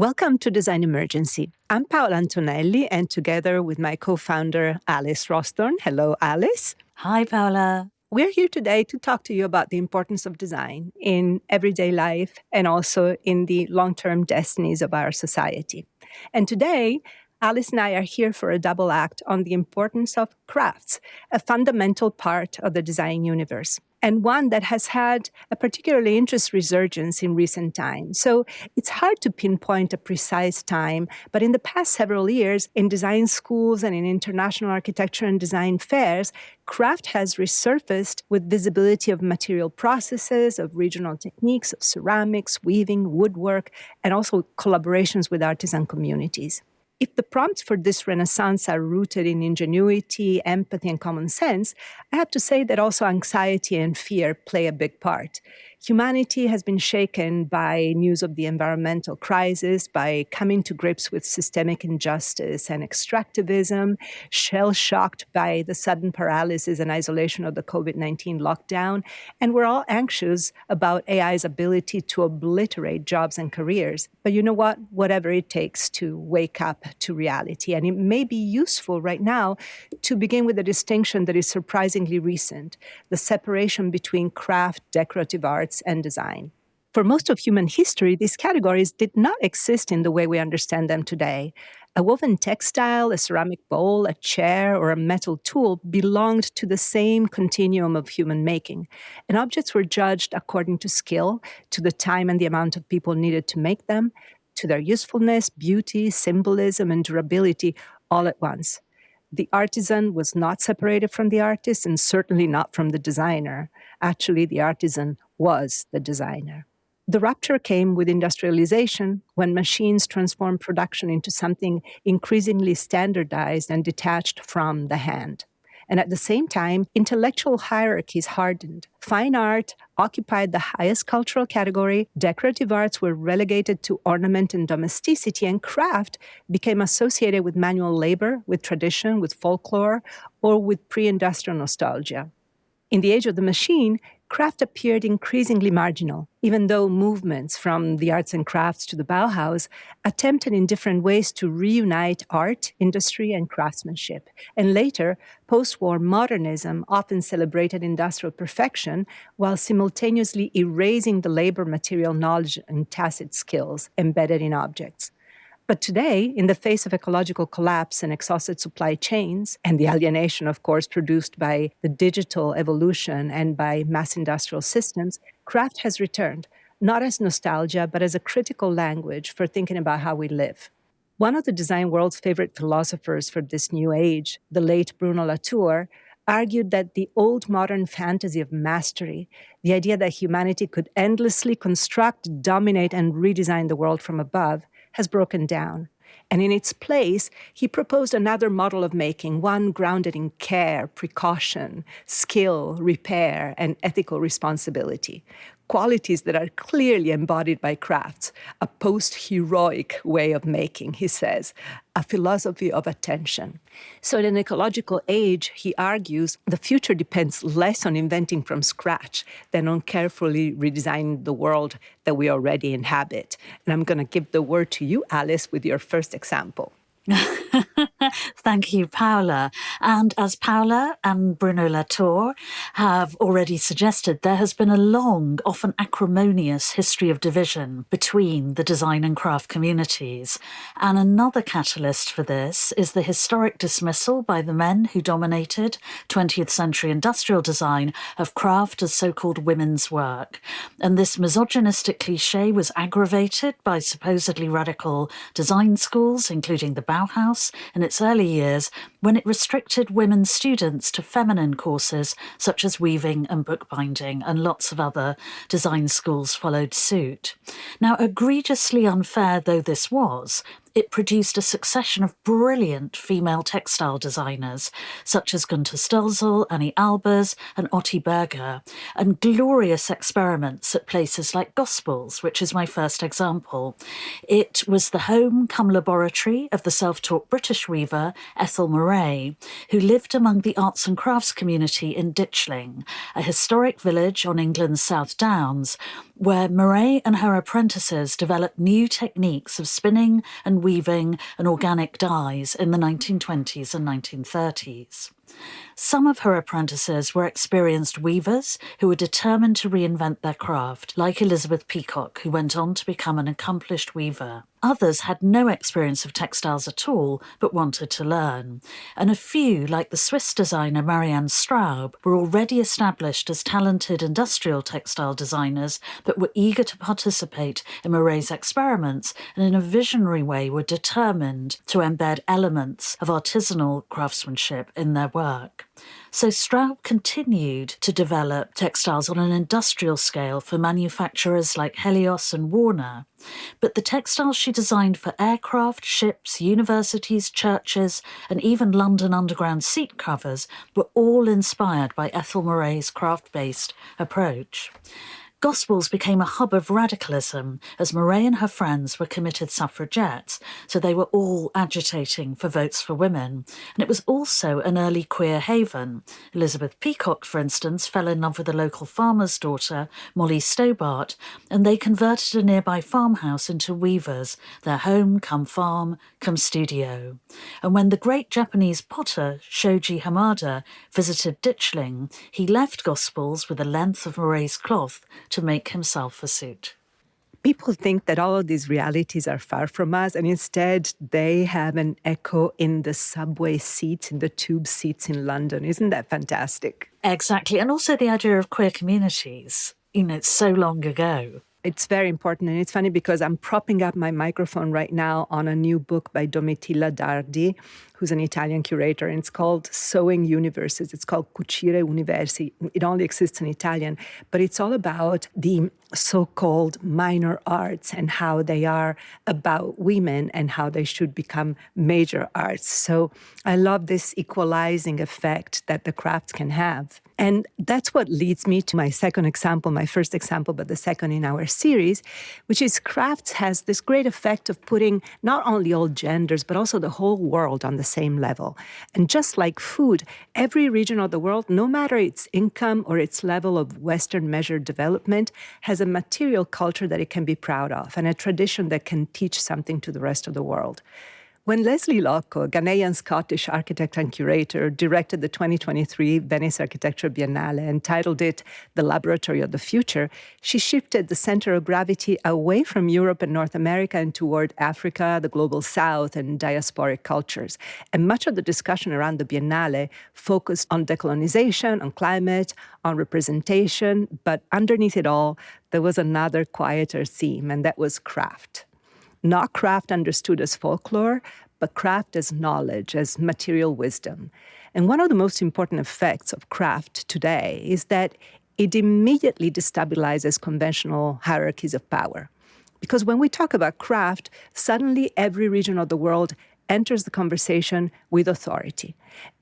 Welcome to Design Emergency. I'm Paola Antonelli, and together with my co-founder, Alice Rawsthorn. Hello, Alice. Hi, Paola. We're here today to talk to you about the importance of design in everyday life and also in the long-term destinies of our society. And today, Alice and I are here for a double act on the importance of crafts, a fundamental part of the design universe, and one that has had a particularly interesting resurgence in recent times. So it's hard to pinpoint a precise time, but in the past several years, in design schools and in international architecture and design fairs, craft has resurfaced with visibility of material processes, of regional techniques, of ceramics, weaving, woodwork, and also collaborations with artisan communities. If the prompts for this renaissance are rooted in ingenuity, empathy, and common sense, I have to say that also anxiety and fear play a big part. Humanity has been shaken by news of the environmental crisis, by coming to grips with systemic injustice and extractivism, shell-shocked by the sudden paralysis and isolation of the COVID-19 lockdown, and we're all anxious about AI's ability to obliterate jobs and careers. But you know what? Whatever it takes to wake up to reality. And it may be useful right now to begin with a distinction that is surprisingly recent, the separation between craft, decorative arts, and design. For most of human history, these categories did not exist in the way we understand them today. A woven textile, a ceramic bowl, a chair, or a metal tool belonged to the same continuum of human making, and objects were judged according to skill, to the time and the amount of people needed to make them, to their usefulness, beauty, symbolism, and durability all at once. The artisan was not separated from the artist and certainly not from the designer. Actually, the artisan was the designer. The rupture came with industrialization, when machines transformed production into something increasingly standardized and detached from the hand. And at the same time, intellectual hierarchies hardened. Fine art occupied the highest cultural category, decorative arts were relegated to ornament and domesticity, and craft became associated with manual labor, with tradition, with folklore, or with pre-industrial nostalgia. In the age of the machine, craft appeared increasingly marginal, even though movements from the arts and crafts to the Bauhaus attempted in different ways to reunite art, industry, and craftsmanship. And later, post-war modernism often celebrated industrial perfection while simultaneously erasing the labor, material knowledge, and tacit skills embedded in objects. But today, in the face of ecological collapse and exhausted supply chains, and the alienation, of course, produced by the digital evolution and by mass industrial systems, craft has returned, not as nostalgia, but as a critical language for thinking about how we live. One of the design world's favorite philosophers for this new age, the late Bruno Latour, argued that the old modern fantasy of mastery, the idea that humanity could endlessly construct, dominate, and redesign the world from above, has broken down. And in its place, he proposed another model of making, one grounded in care, precaution, skill, repair, and ethical responsibility, qualities that are clearly embodied by crafts, a post-heroic way of making, he says, a philosophy of attention. So in an ecological age, he argues, the future depends less on inventing from scratch than on carefully redesigning the world that we already inhabit. And I'm going to give the word to you, Alice, with your first example. Thank you, Paola. And as Paola and Bruno Latour have already suggested, there has been a long, often acrimonious history of division between the design and craft communities. And another catalyst for this is the historic dismissal by the men who dominated 20th century industrial design of craft as so-called women's work. And this misogynistic cliché was aggravated by supposedly radical design schools, including the Bauhaus, in its early years, when it restricted women students to feminine courses such as weaving and bookbinding, and lots of other design schools followed suit. Now, egregiously unfair though this was, it produced a succession of brilliant female textile designers, such as Gunter Stölzel, Annie Albers, and Otti Berger, and glorious experiments at places like Gospels, which is my first example. It was the home cum laboratory of the self-taught British weaver Ethel Murray, who lived among the arts and crafts community in Ditchling, a historic village on England's South Downs, where Mireille and her apprentices developed new techniques of spinning and weaving and organic dyes in the 1920s and 1930s. Some of her apprentices were experienced weavers who were determined to reinvent their craft, like Elizabeth Peacock, who went on to become an accomplished weaver. Others had no experience of textiles at all, but wanted to learn. And a few, like the Swiss designer Marianne Straub, were already established as talented industrial textile designers, but were eager to participate in Mireille's experiments, and in a visionary way were determined to embed elements of artisanal craftsmanship in their work. So Straub continued to develop textiles on an industrial scale for manufacturers like Helios and Warner. But the textiles she designed for aircraft, ships, universities, churches, and even London Underground seat covers were all inspired by Ethel Mireille's craft-based approach. Gospels became a hub of radicalism as Mireille and her friends were committed suffragettes, so they were all agitating for votes for women. And it was also an early queer haven. Elizabeth Peacock, for instance, fell in love with a local farmer's daughter, Molly Stobart, and they converted a nearby farmhouse into weavers, their home come farm, come studio. And when the great Japanese potter Shoji Hamada visited Ditchling, he left Gospels with a length of Mireille's cloth to make himself a suit. People think that all of these realities are far from us, and instead they have an echo in the subway seats, in the tube seats in London. Isn't that fantastic? Exactly. And also the idea of queer communities. It's so long ago. It's very important, and it's funny because I'm propping up my microphone right now on a new book by Domitilla Dardi, who's an Italian curator, and it's called Sewing Universes. It's called Cucire Universi. It only exists in Italian, but it's all about the so-called minor arts and how they are about women and how they should become major arts. So I love this equalizing effect that the crafts can have. And that's what leads me to my second example, my first example, but the second in our series, which is crafts has this great effect of putting not only all genders, but also the whole world on the same level. And just like food, every region of the world, no matter its income or its level of Western measured development, has a material culture that it can be proud of and a tradition that can teach something to the rest of the world. When Leslie Locke, a Ghanaian-Scottish architect and curator, directed the 2023 Venice Architecture Biennale and titled it The Laboratory of the Future, she shifted the center of gravity away from Europe and North America and toward Africa, the Global South, and diasporic cultures. And much of the discussion around the Biennale focused on decolonization, on climate, on representation, but underneath it all, there was another quieter theme, and that was craft. Not craft understood as folklore, but craft as knowledge, as material wisdom. And one of the most important effects of craft today is that it immediately destabilizes conventional hierarchies of power. Because when we talk about craft, suddenly every region of the world enters the conversation with authority.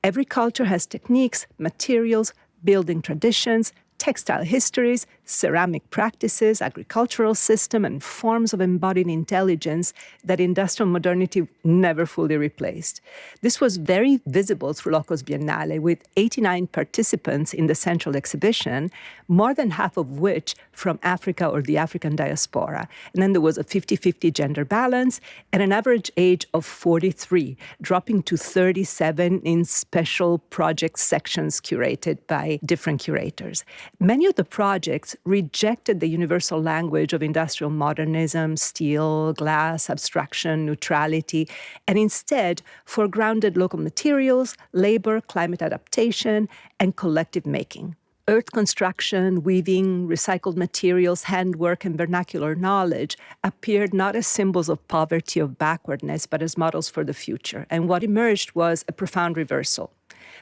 Every culture has techniques, materials, building traditions, textile histories, ceramic practices, agricultural system, and forms of embodied intelligence that industrial modernity never fully replaced. This was very visible through Locke's Biennale, with 89 participants in the central exhibition, more than half of which from Africa or the African diaspora. And then there was a 50-50 gender balance and an average age of 43, dropping to 37 in special project sections curated by different curators. Many of the projects rejected the universal language of industrial modernism, steel, glass, abstraction, neutrality, and instead foregrounded local materials, labor, climate adaptation, and collective making. Earth construction, weaving, recycled materials, handwork, and vernacular knowledge appeared not as symbols of poverty, of backwardness, but as models for the future. And what emerged was a profound reversal.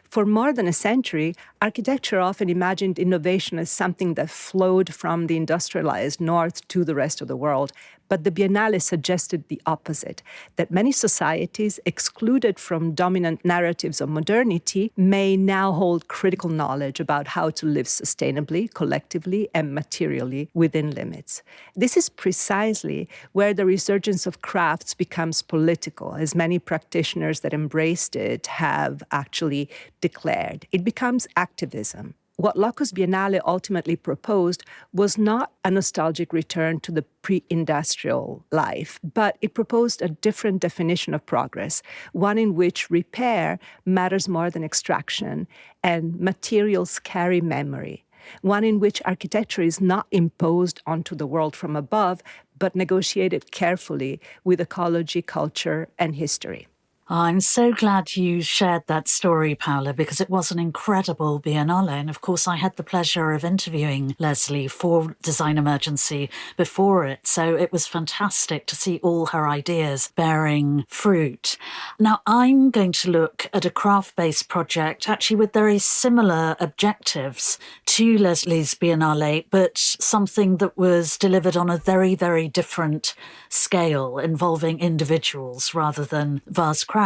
For more than a century, architecture often imagined innovation as something that flowed from the industrialized North to the rest of the world. But the Biennale suggested the opposite, that many societies excluded from dominant narratives of modernity may now hold critical knowledge about how to live sustainably, collectively, and materially within limits. This is precisely where the resurgence of crafts becomes political, as many practitioners that embraced it have actually declared. It becomes activism. What Locos Biennale ultimately proposed was not a nostalgic return to the pre-industrial life, but it proposed a different definition of progress, one in which repair matters more than extraction and materials carry memory, one in which architecture is not imposed onto the world from above, but negotiated carefully with ecology, culture, and history. I'm so glad you shared that story, Paola, because it was an incredible Biennale. And of course, I had the pleasure of interviewing Leslie for Design Emergency before it. So it was fantastic to see all her ideas bearing fruit. Now, I'm going to look at a craft-based project, actually with very similar objectives to Leslie's Biennale, but something that was delivered on a very, very different scale, involving individuals rather than vast crowds.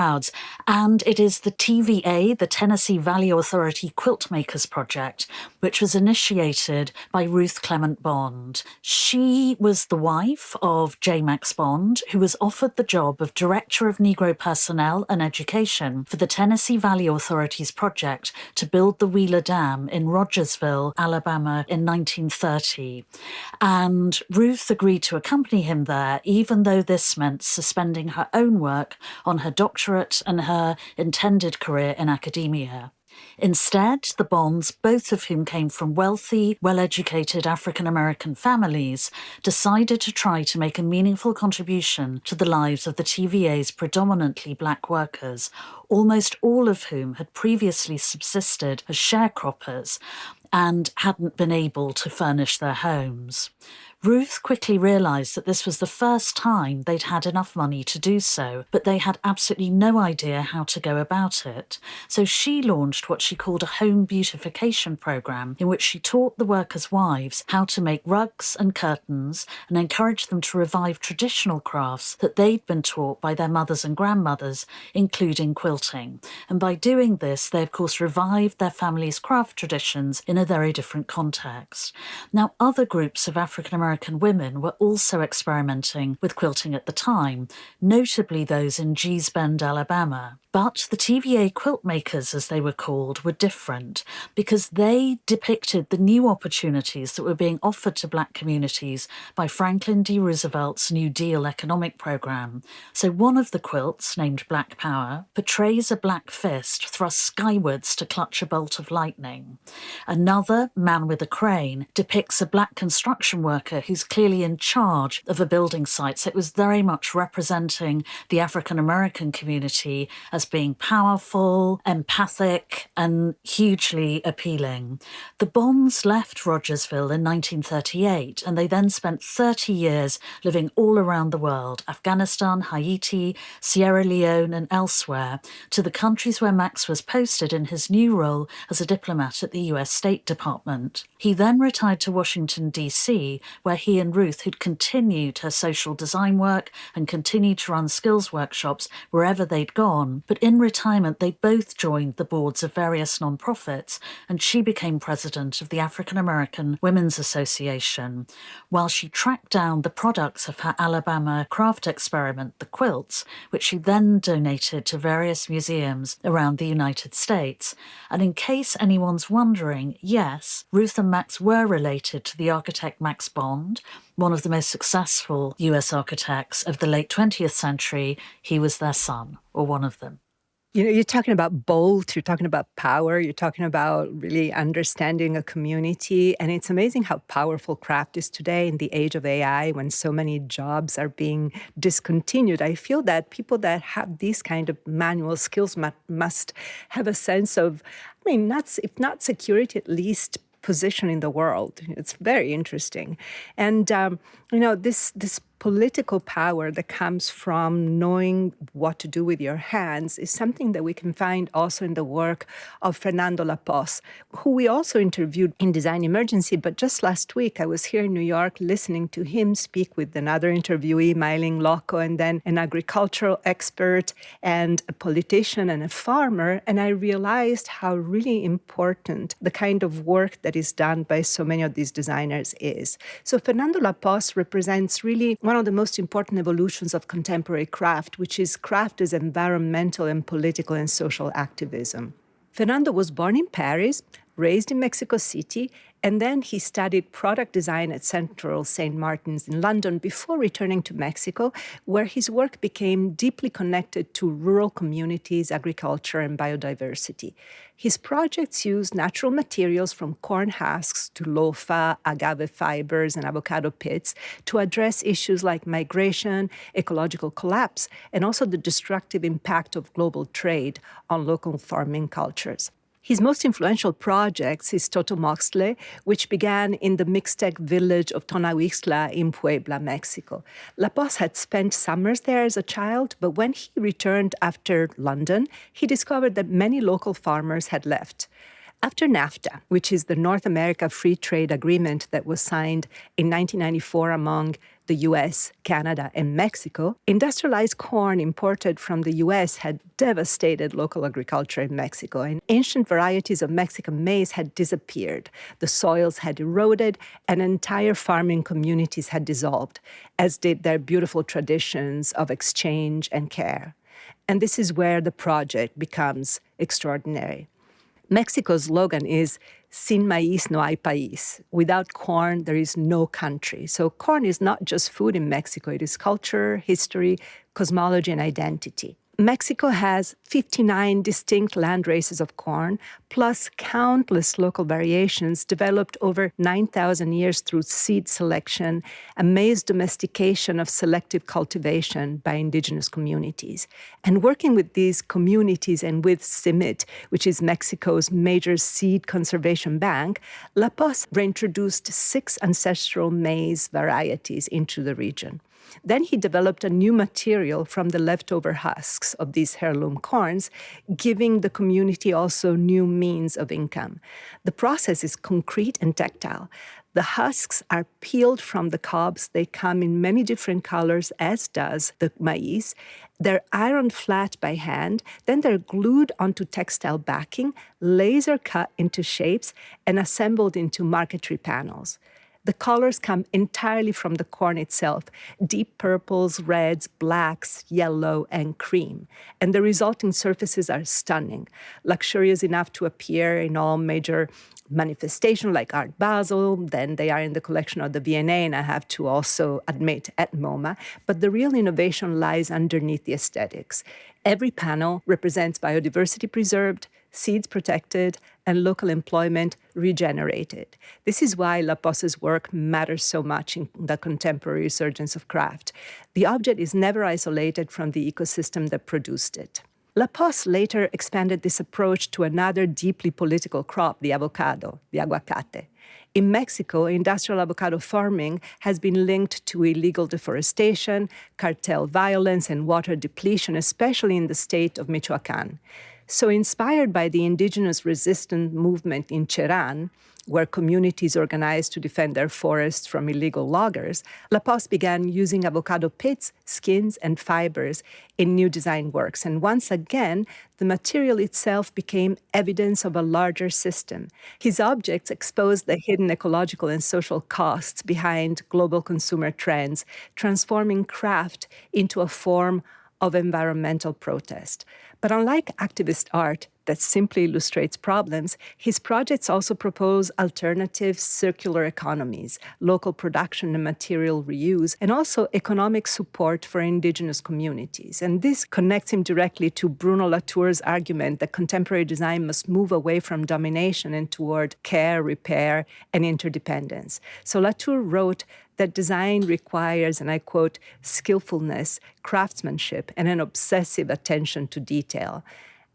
And it is the TVA, the Tennessee Valley Authority Quilt Makers Project, which was initiated by Ruth Clement Bond. She was the wife of J. Max Bond, who was offered the job of Director of Negro Personnel and Education for the Tennessee Valley Authority's project to build the Wheeler Dam in Rogersville, Alabama in 1930. And Ruth agreed to accompany him there, even though this meant suspending her own work on her doctorate and her intended career in academia. Instead, the Bonds, both of whom came from wealthy, well-educated African-American families, decided to try to make a meaningful contribution to the lives of the TVA's predominantly black workers, almost all of whom had previously subsisted as sharecroppers and hadn't been able to furnish their homes. Ruth quickly realised that this was the first time they'd had enough money to do so, but they had absolutely no idea how to go about it. So she launched what she called a home beautification programme, in which she taught the workers' wives how to make rugs and curtains and encouraged them to revive traditional crafts that they'd been taught by their mothers and grandmothers, including quilting. And by doing this, they of course revived their family's craft traditions in a very different context. Now, other groups of African-American women were also experimenting with quilting at the time, notably those in Gee's Bend, Alabama. But the TVA quilt makers, as they were called, were different because they depicted the new opportunities that were being offered to black communities by Franklin D. Roosevelt's New Deal economic program. So one of the quilts, named Black Power, portrays a black fist thrust skywards to clutch a bolt of lightning. Another, Man with a Crane, depicts a black construction worker who's clearly in charge of a building site. So it was very much representing the African-American community as being powerful, empathic, and hugely appealing. The Bonds left Rogersville in 1938, and they then spent 30 years living all around the world, Afghanistan, Haiti, Sierra Leone, and elsewhere, to the countries where Max was posted in his new role as a diplomat at the US State Department. He then retired to Washington, D.C., where he and Ruth had continued her social design work and continued to run skills workshops wherever they'd gone. But in retirement, they both joined the boards of various nonprofits, and she became president of the African American Women's Association, while she tracked down the products of her Alabama craft experiment, the quilts, which she then donated to various museums around the United States. And in case anyone's wondering, yes, Ruth and Max were related to the architect Max Bond, one of the most successful US architects of the late 20th century. He was their son, or one of them. You know, you're talking about bold, you're talking about power, you're talking about really understanding a community. And it's amazing how powerful craft is today in the age of AI when so many jobs are being discontinued. I feel that people that have these kind of manual skills must have a sense of, I mean, if not security, at least position in the world. It's very interesting. And, this political power that comes from knowing what to do with your hands is something that we can find also in the work of Fernando Lapos, who we also interviewed in Design Emergency. But just last week, I was here in New York listening to him speak with another interviewee, Mailing Loco, and then an agricultural expert and a politician and a farmer. And I realized how really important the kind of work that is done by so many of these designers is. So Fernando Lapos represents really one of the most important evolutions of contemporary craft, which is craft as environmental and political and social activism. Fernando was born in Paris, raised in Mexico City, and then he studied product design at Central St. Martin's in London before returning to Mexico, where his work became deeply connected to rural communities, agriculture, and biodiversity. His projects use natural materials from corn husks to lofa, agave fibers, and avocado pits to address issues like migration, ecological collapse, and also the destructive impact of global trade on local farming cultures. His most influential projects is Totomoxtle, which began in the Mixtec village of Tonahuixtla in Puebla, Mexico. Laposse had spent summers there as a child, but when he returned after London, he discovered that many local farmers had left. After NAFTA, which is the North America Free Trade Agreement that was signed in 1994 among the US, Canada, and Mexico, industrialized corn imported from the US had devastated local agriculture in Mexico, and ancient varieties of Mexican maize had disappeared. The soils had eroded, and entire farming communities had dissolved, as did their beautiful traditions of exchange and care. And this is where the project becomes extraordinary. Mexico's slogan is "Sin maíz no hay país." Without corn, there is no country. So corn is not just food in Mexico. It is culture, history, cosmology, and identity. Mexico has 59 distinct land races of corn, plus countless local variations developed over 9,000 years through seed selection and maize domestication of selective cultivation by indigenous communities. And working with these communities and with CIMIT, which is Mexico's major seed conservation bank, Laposse reintroduced 6 ancestral maize varieties into the region. Then he developed a new material from the leftover husks of these heirloom corns, giving the community also new means of income. The process is concrete and tactile. The husks are peeled from the cobs. They come in many different colors, as does the maize. They're ironed flat by hand. Then they're glued onto textile backing, laser cut into shapes, and assembled into marquetry panels. The colors come entirely from the corn itself, deep purples, reds, blacks, yellow, and cream. And the resulting surfaces are stunning, luxurious enough to appear in all major manifestations like Art Basel. Then they are in the collection of the V&A, and I have to also admit at MoMA. But the real innovation lies underneath the aesthetics. Every panel represents biodiversity preserved, seeds protected, and local employment regenerated. This is why Laposse's work matters so much in the contemporary resurgence of craft. The object is never isolated from the ecosystem that produced it. Laposse later expanded this approach to another deeply political crop, the avocado, the aguacate. In Mexico, industrial avocado farming has been linked to illegal deforestation, cartel violence, and water depletion, especially in the state of Michoacán. So inspired by the indigenous resistance movement in Cherán, where communities organized to defend their forests from illegal loggers, Laposse began using avocado pits, skins, and fibers in new design works. And once again, the material itself became evidence of a larger system. His objects exposed the hidden ecological and social costs behind global consumer trends, transforming craft into a form of environmental protest. But unlike activist art that simply illustrates problems, his projects also propose alternative circular economies, local production and material reuse, and also economic support for indigenous communities. And this connects him directly to Bruno Latour's argument that contemporary design must move away from domination and toward care, repair, and interdependence. So Latour wrote that design requires, and I quote, skillfulness, craftsmanship, and an obsessive attention to detail.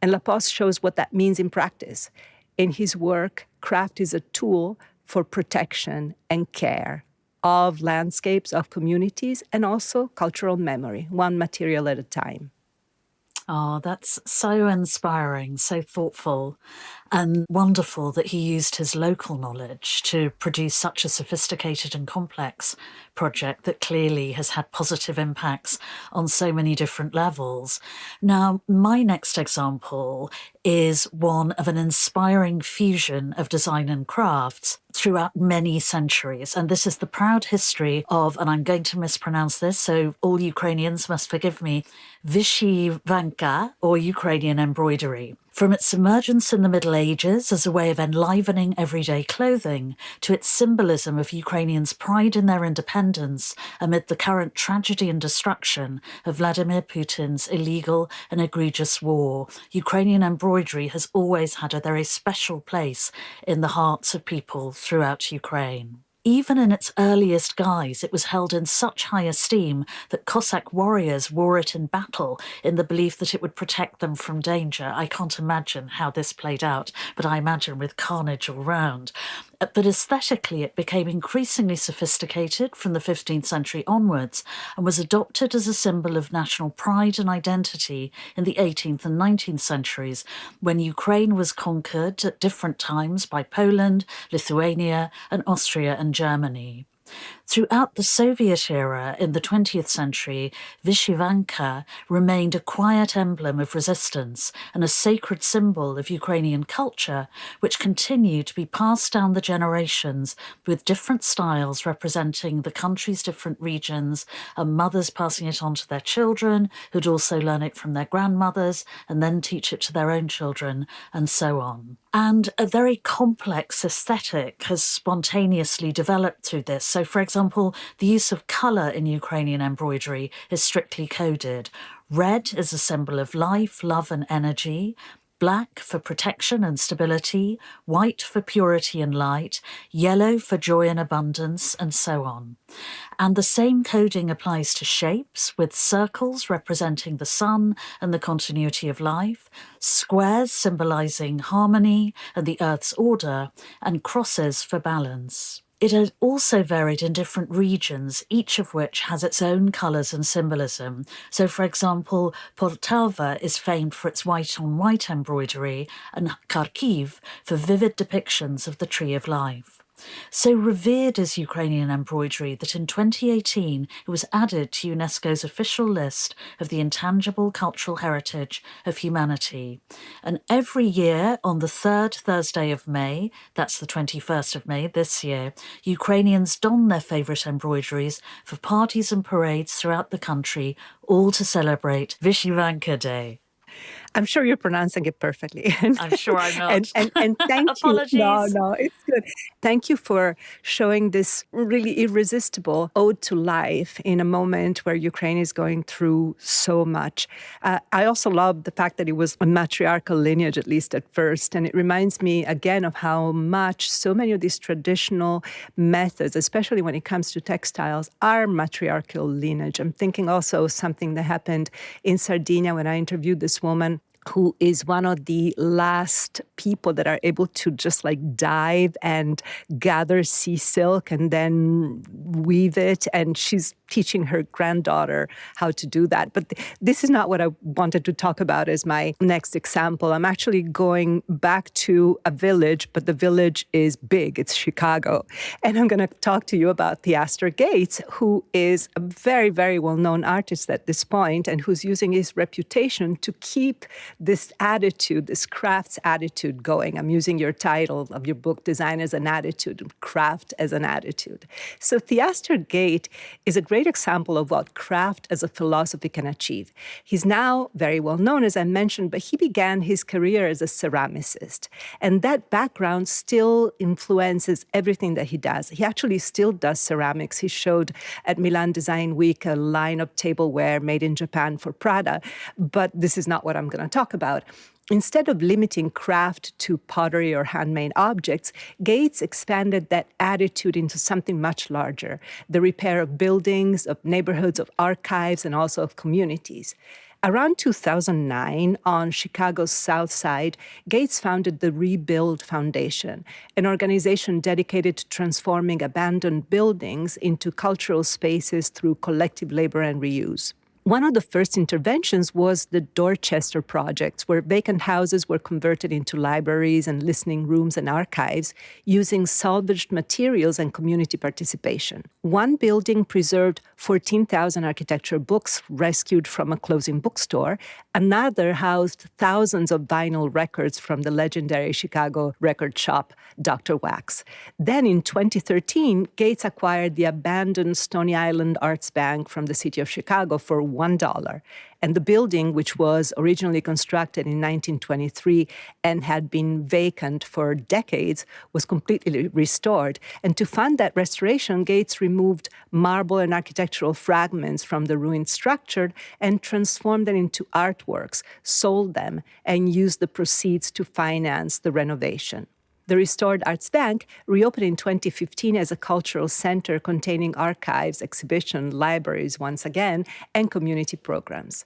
And Laposse shows what that means in practice. In his work, craft is a tool for protection and care of landscapes, of communities, and also cultural memory, one material at a time. Oh, that's so inspiring, so thoughtful, and wonderful that he used his local knowledge to produce such a sophisticated and complex project that clearly has had positive impacts on so many different levels. Now, my next example is one of an inspiring fusion of design and crafts throughout many centuries. And this is the proud history of, and I'm going to mispronounce this, so all Ukrainians must forgive me, Vyshyvanka, or Ukrainian embroidery. From its emergence in the Middle Ages as a way of enlivening everyday clothing to its symbolism of Ukrainians' pride in their independence amid the current tragedy and destruction of Vladimir Putin's illegal and egregious war, Ukrainian embroidery has always had a very special place in the hearts of people throughout Ukraine. Even in its earliest guise, it was held in such high esteem that Cossack warriors wore it in battle in the belief that it would protect them from danger. I can't imagine how this played out, but I imagine with carnage all round. But aesthetically, it became increasingly sophisticated from the 15th century onwards and was adopted as a symbol of national pride and identity in the 18th and 19th centuries, when Ukraine was conquered at different times by Poland, Lithuania, and Austria and Germany. Throughout the Soviet era in the 20th century, Vyshyvanka remained a quiet emblem of resistance and a sacred symbol of Ukrainian culture, which continued to be passed down the generations with different styles representing the country's different regions, and mothers passing it on to their children, who'd also learn it from their grandmothers and then teach it to their own children, and so on. And a very complex aesthetic has spontaneously developed through this. So, for example, the use of colour in Ukrainian embroidery is strictly coded. Red is a symbol of life, love and energy. Black for protection and stability, white for purity and light, yellow for joy and abundance, and so on. And the same coding applies to shapes, with circles representing the sun and the continuity of life, squares symbolising harmony and the earth's order, and crosses for balance. It had also varied in different regions, each of which has its own colours and symbolism. So, for example, Poltava is famed for its white-on-white embroidery, and Kharkiv for vivid depictions of the Tree of Life. So revered is Ukrainian embroidery that in 2018 it was added to UNESCO's official list of the intangible cultural heritage of humanity. And every year on the third Thursday of May, that's the 21st of May this year, Ukrainians don their favourite embroideries for parties and parades throughout the country, all to celebrate Vyshyvanka Day. I'm sure you're pronouncing it perfectly. I'm sure I'm not. And thank Apologies. you. No, it's good. Thank you for showing this really irresistible ode to life in a moment where Ukraine is going through so much. I also love the fact that it was a matriarchal lineage, at least at first. And it reminds me again of how much so many of these traditional methods, especially when it comes to textiles, are matriarchal lineage. I'm thinking also something that happened in Sardinia when I interviewed this woman who is one of the last people that are able to just like dive and gather sea silk and then weave it. And she's teaching her granddaughter how to do that. But this is not what I wanted to talk about as my next example. I'm actually going back to a village, but the village is big. It's Chicago. And I'm going to talk to you about Theaster Gates, who is a very, very well-known artist at this point and who's using his reputation to keep this attitude, this crafts attitude going. I'm using your title of your book, Design as an Attitude, Craft as an Attitude. So Theaster Gate is a great example of what craft as a philosophy can achieve. He's now very well known, as I mentioned, but he began his career as a ceramicist. And that background still influences everything that he does. He actually still does ceramics. He showed at Milan Design Week a line of tableware made in Japan for Prada. But this is not what I'm going to talk about. Instead of limiting craft to pottery or handmade objects, Gates expanded that attitude into something much larger, the repair of buildings, of neighborhoods, of archives, and also of communities. Around 2009, on Chicago's South Side, Gates founded the Rebuild Foundation, an organization dedicated to transforming abandoned buildings into cultural spaces through collective labor and reuse. One of the first interventions was the Dorchester projects, where vacant houses were converted into libraries and listening rooms and archives using salvaged materials and community participation. One building preserved 14,000 architecture books rescued from a closing bookstore. Another housed thousands of vinyl records from the legendary Chicago record shop, Dr. Wax. Then in 2013, Gates acquired the abandoned Stony Island Arts Bank from the city of Chicago for $1. And the building, which was originally constructed in 1923 and had been vacant for decades, was completely restored. And to fund that restoration, Gates removed marble and architectural fragments from the ruined structure and transformed them into artworks, sold them, and used the proceeds to finance the renovation. The restored Arts Bank reopened in 2015 as a cultural center containing archives, exhibition, libraries once again, and community programs.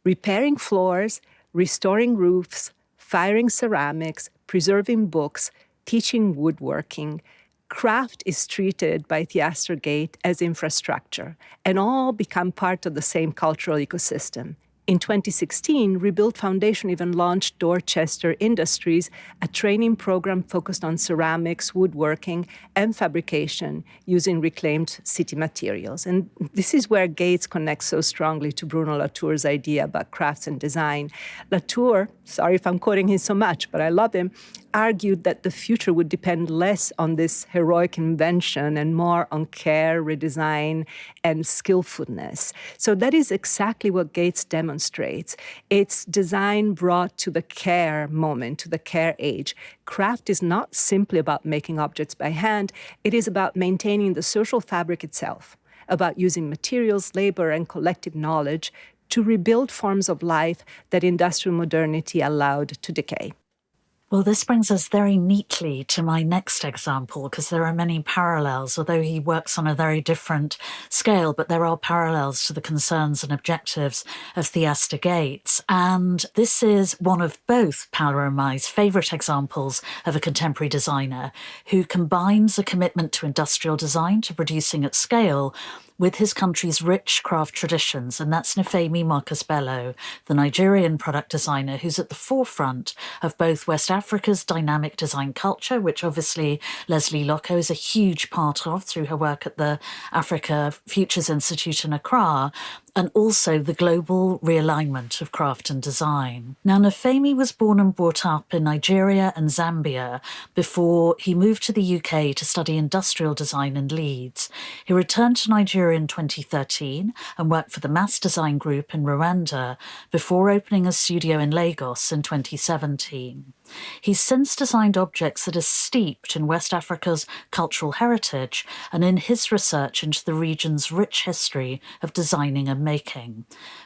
Repairing floors, restoring roofs, firing ceramics, preserving books, teaching woodworking. Craft is treated by Theaster Gate as infrastructure, and all become part of the same cultural ecosystem. In 2016, Rebuild Foundation even launched Dorchester Industries, a training program focused on ceramics, woodworking, and fabrication using reclaimed city materials. And this is where Gates connects so strongly to Bruno Latour's idea about crafts and design. Latour, sorry if I'm quoting him so much, but I love him, argued that the future would depend less on this heroic invention and more on care, redesign, and skillfulness. So that is exactly what Gates demonstrates. It's design brought to the care moment, to the care age. Craft is not simply about making objects by hand. It is about maintaining the social fabric itself, about using materials, labor, and collective knowledge to rebuild forms of life that industrial modernity allowed to decay. Well, this brings us very neatly to my next example, because there are many parallels, although he works on a very different scale, but there are parallels to the concerns and objectives of Theaster Gates. And this is one of both Paola and my favourite examples of a contemporary designer who combines a commitment to industrial design, to producing at scale, with his country's rich craft traditions, and that's Nifemi Marcus Bello, the Nigerian product designer who's at the forefront of both West Africa's dynamic design culture, which obviously Leslie Locko is a huge part of through her work at the Africa Futures Institute in Accra, and also the global realignment of craft and design. Now, Nifemi was born and brought up in Nigeria and Zambia before he moved to the UK to study industrial design in Leeds. He returned to Nigeria in 2013 and worked for the Mass Design Group in Rwanda before opening a studio in Lagos in 2017. He's since designed objects that are steeped in West Africa's cultural heritage and in his research into the region's rich history of designing and making.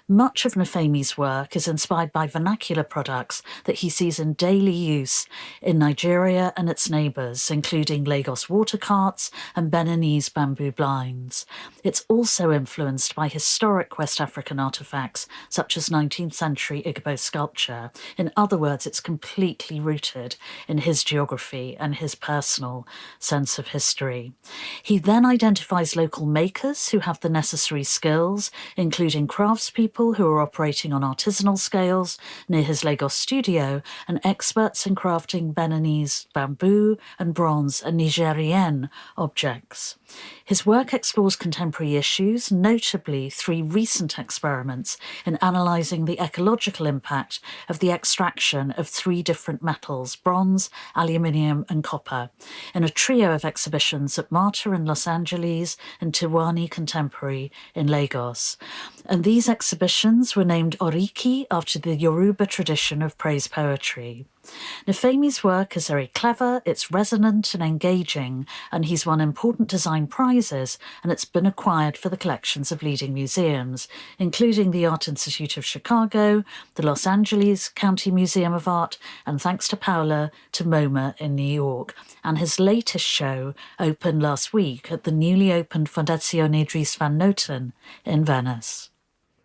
Much of Nifemi's work is inspired by vernacular products that he sees in daily use in Nigeria and its neighbours, including Lagos water carts and Beninese bamboo blinds. It's also influenced by historic West African artefacts, such as 19th century Igbo sculpture. In other words, it's completely rooted in his geography and his personal sense of history. He then identifies local makers who have the necessary skills, including craftspeople who are operating on artisanal scales near his Lagos studio and experts in crafting Beninese bamboo and bronze and Nigerian objects. His work explores contemporary issues, notably 3 recent experiments in analysing the ecological impact of the extraction of 3 different metals, bronze, aluminium and copper, in a trio of exhibitions at MARTA in Los Angeles and Tiwani Contemporary in Lagos. And these exhibitions were named Oriki after the Yoruba tradition of praise poetry. Nifemi's work is very clever, it's resonant and engaging, and he's won important design prizes, and it's been acquired for the collections of leading museums, including the Art Institute of Chicago, the Los Angeles County Museum of Art, and thanks to Paola, to MoMA in New York. And his latest show opened last week at the newly opened Fondazione Dries van Noten in Venice.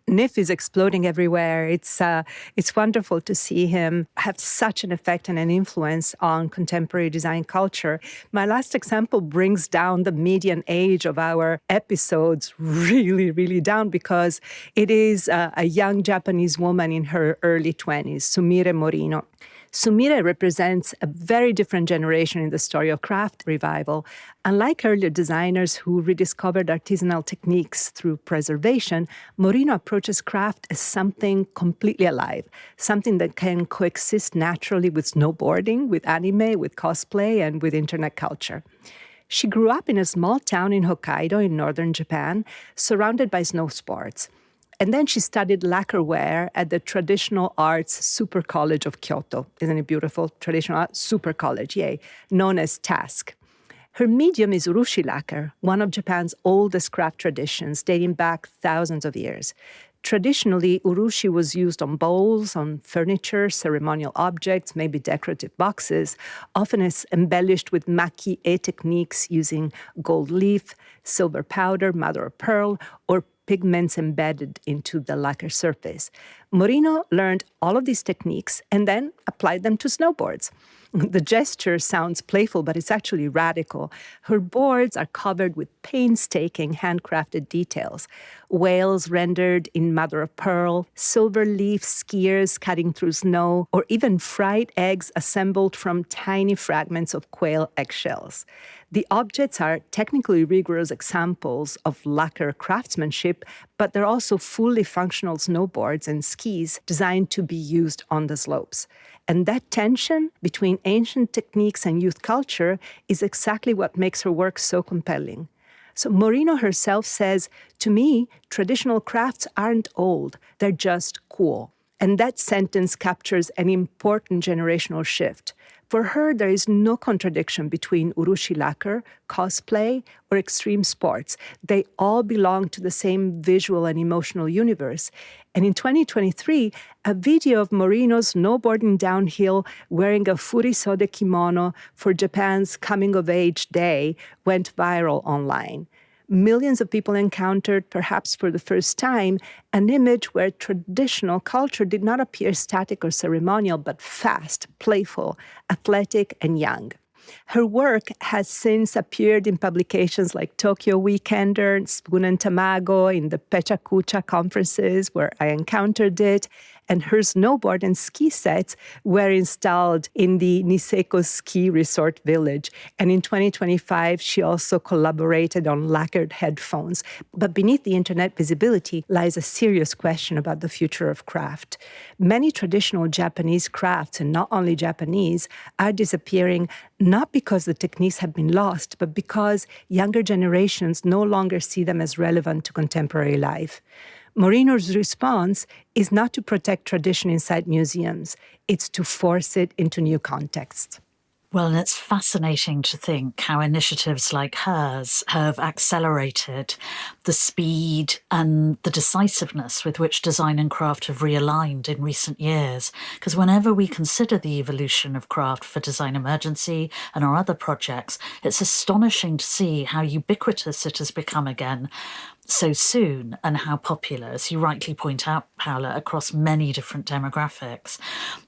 Nif is exploding everywhere. It's wonderful to see him have such an effect and an influence on contemporary design culture. My last example brings down the median age of our episodes really, really down, because it is a young Japanese woman in her early 20s, Sumire Morino. Sumire represents a very different generation in the story of craft revival. Unlike earlier designers who rediscovered artisanal techniques through preservation, Morino approaches craft as something completely alive, something that can coexist naturally with snowboarding, with anime, with cosplay, and with internet culture. She grew up in a small town in Hokkaido in northern Japan, surrounded by snow sports. And then she studied lacquerware at the Traditional Arts Super College of Kyoto. Isn't it beautiful? Traditional Arts Super College, yay, known as TASC. Her medium is urushi lacquer, one of Japan's oldest craft traditions dating back thousands of years. Traditionally, urushi was used on bowls, on furniture, ceremonial objects, maybe decorative boxes, often as embellished with maki-e techniques using gold leaf, silver powder, mother of pearl, or pigments embedded into the lacquer surface. Morino learned all of these techniques and then applied them to snowboards. The gesture sounds playful, but it's actually radical. Her boards are covered with painstaking handcrafted details. Whales rendered in mother of pearl, silver leaf skiers cutting through snow, or even fried eggs assembled from tiny fragments of quail eggshells. The objects are technically rigorous examples of lacquer craftsmanship, but they're also fully functional snowboards and skis designed to be used on the slopes. And that tension between ancient techniques and youth culture is exactly what makes her work so compelling. So Morino herself says, to me, traditional crafts aren't old, they're just cool. And that sentence captures an important generational shift. For her, there is no contradiction between urushi lacquer, cosplay, or extreme sports. They all belong to the same visual and emotional universe. And in 2023, a video of Morino snowboarding downhill wearing a furisode kimono for Japan's Coming-of-Age Day went viral online. Millions of people encountered, perhaps for the first time, an image where traditional culture did not appear static or ceremonial, but fast, playful, athletic, and young. Her work has since appeared in publications like Tokyo Weekender, Spoon and Tamago, in the Pechakucha conferences where I encountered it, and her snowboard and ski sets were installed in the Niseko Ski Resort Village. And in 2025, she also collaborated on lacquered headphones. But beneath the internet visibility lies a serious question about the future of craft. Many traditional Japanese crafts, and not only Japanese, are disappearing not because the techniques have been lost, but because younger generations no longer see them as relevant to contemporary life. Morino's response is not to protect tradition inside museums, it's to force it into new contexts. Well, and it's fascinating to think how initiatives like hers have accelerated the speed and the decisiveness with which design and craft have realigned in recent years. Because whenever we consider the evolution of craft for Design Emergency and our other projects, it's astonishing to see how ubiquitous it has become again so soon and how popular, as you rightly point out, Paola, across many different demographics.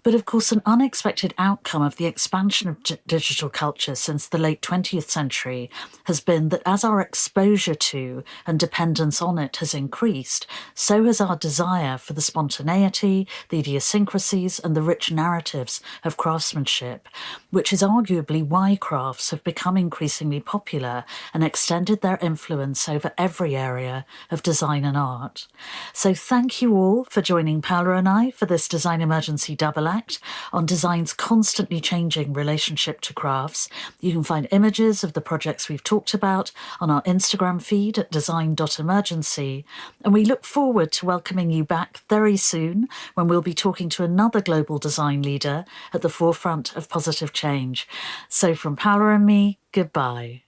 But of course, an unexpected outcome of the expansion of digital culture since the late 20th century has been that as our exposure to and dependence on it has increased, so has our desire for the spontaneity, the idiosyncrasies, and the rich narratives of craftsmanship, which is arguably why crafts have become increasingly popular and extended their influence over every area of design and art. So thank you all for joining Paola and I for this Design Emergency double act on design's constantly changing relationship to crafts. You can find images of the projects we've talked about on our Instagram feed at design.emergency, and we look forward to welcoming you back very soon when we'll be talking to another global design leader at the forefront of positive change. So from Paola and me, goodbye.